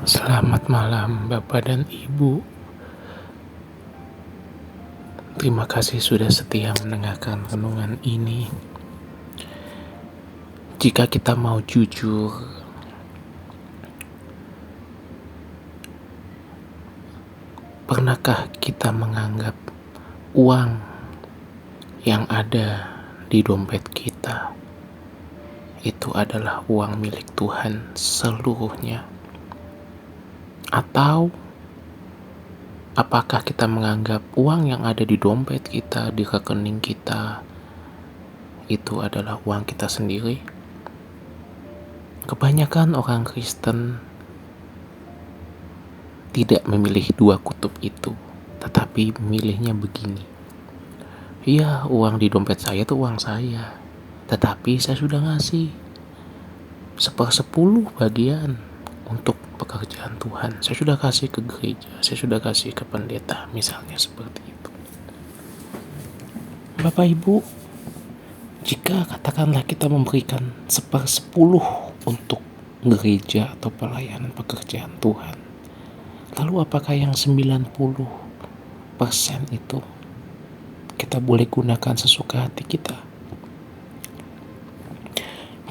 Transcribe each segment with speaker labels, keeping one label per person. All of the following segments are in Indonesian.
Speaker 1: Selamat malam Bapak dan Ibu. Terima kasih sudah setia mendengarkan renungan ini. Jika kita mau jujur, pernahkah kita menganggap uang yang ada di dompet kita itu adalah uang milik Tuhan seluruhnya? Atau apakah kita menganggap uang yang ada di dompet kita, di rekening kita, itu adalah uang kita sendiri? Kebanyakan orang Kristen tidak memilih dua kutub itu, tetapi memilihnya begini. Iya, uang di dompet saya itu uang saya, tetapi saya sudah ngasih 1/10 bagian untuk pekerjaan Tuhan. Saya sudah kasih ke gereja, saya sudah kasih ke pendeta, misalnya seperti itu. Bapak Ibu, jika katakanlah kita memberikan 1/10 untuk gereja atau pelayanan pekerjaan Tuhan, lalu apakah yang 90% itu kita boleh gunakan sesuka hati kita?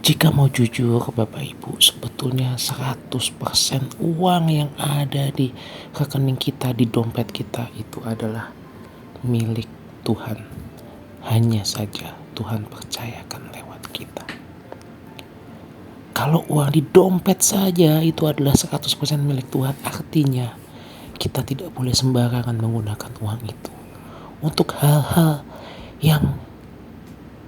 Speaker 1: Jika mau jujur Bapak Ibu, sebetulnya 100% uang yang ada di rekening kita, di dompet kita itu adalah milik Tuhan. Hanya saja Tuhan percayakan lewat kita. Kalau uang di dompet saja itu adalah 100% milik Tuhan, artinya kita tidak boleh sembarangan menggunakan uang itu untuk hal-hal yang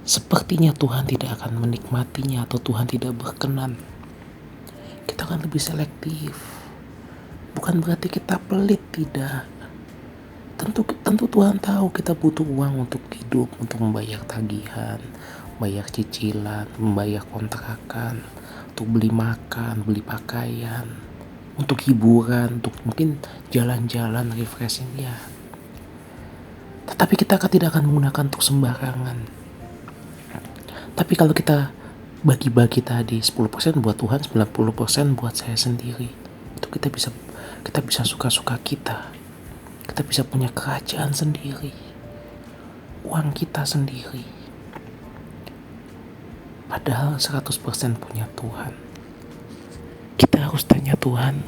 Speaker 1: sepertinya Tuhan tidak akan menikmatinya atau Tuhan tidak berkenan. Kita akan lebih selektif. Bukan berarti kita pelit, tidak. Tentu Tuhan tahu kita butuh uang untuk hidup, untuk membayar tagihan, membayar cicilan, membayar kontrakan, untuk beli makan, beli pakaian, untuk hiburan, untuk mungkin jalan-jalan, refreshing ya. Tetapi kita tidak akan menggunakan untuk sembarangan. Tapi kalau kita bagi-bagi tadi 10% buat Tuhan, 90% buat saya sendiri, itu kita bisa suka-suka kita. Kita bisa punya kerajaan sendiri, uang kita sendiri. Padahal 100% punya Tuhan. Kita harus tanya Tuhan,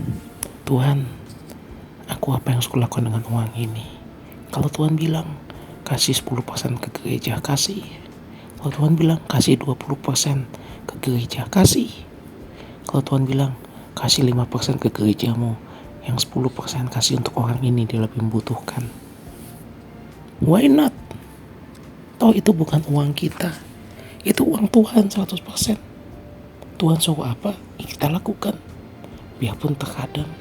Speaker 1: aku apa yang harus kulakukan dengan uang ini? Kalau Tuhan bilang kasih 10% ke gereja, kasih. Kalau Tuhan bilang kasih 20% ke gereja, kasih. Kalau Tuhan bilang kasih 5% ke gerejamu, yang 10% kasih untuk orang ini, dia lebih membutuhkan. Why not? Toh itu bukan uang kita, itu uang Tuhan 100%. Tuhan suruh apa, kita lakukan. Biarpun terkadang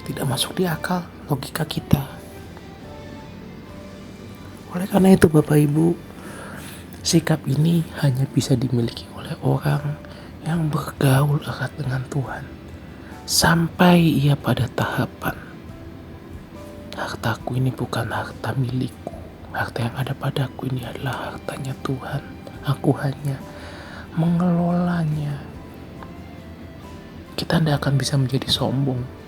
Speaker 1: tidak masuk di akal logika kita. Oleh karena itu Bapak Ibu, sikap ini hanya bisa dimiliki oleh orang yang bergaul erat dengan Tuhan, sampai ia pada tahapan hartaku ini bukan harta milikku, harta yang ada padaku ini adalah hartanya Tuhan, aku hanya mengelolanya. Kita tidak akan bisa menjadi sombong.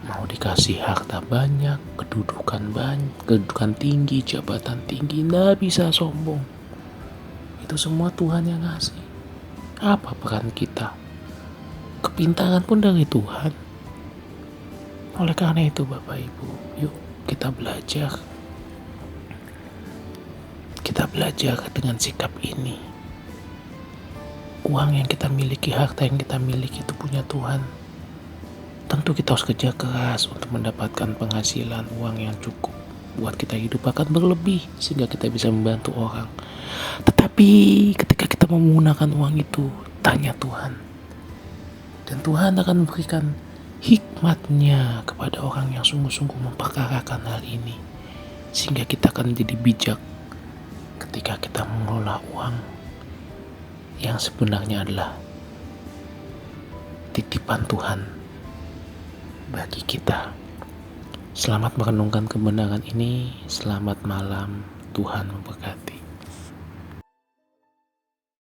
Speaker 1: Mau dikasih harta banyak, kedudukan tinggi, jabatan tinggi, tidak bisa sombong. Itu semua Tuhan yang ngasih. Apa peran kita? Kepintaran pun dari Tuhan. Oleh karena itu Bapak Ibu, yuk kita belajar. Kita belajar dengan sikap ini. Uang yang kita miliki, harta yang kita miliki itu punya Tuhan. Tentu kita harus kerja keras untuk mendapatkan penghasilan, uang yang cukup buat kita hidup, bahkan berlebih sehingga kita bisa membantu orang. Tetapi ketika kita mau menggunakan uang itu, tanya Tuhan. Dan Tuhan akan memberikan hikmatnya kepada orang yang sungguh-sungguh memperkarakan hal ini, sehingga kita akan menjadi bijak ketika kita mengelola uang yang sebenarnya adalah titipan Tuhan bagi kita. Selamat merenungkan kebenaran ini. Selamat malam. Tuhan memberkati.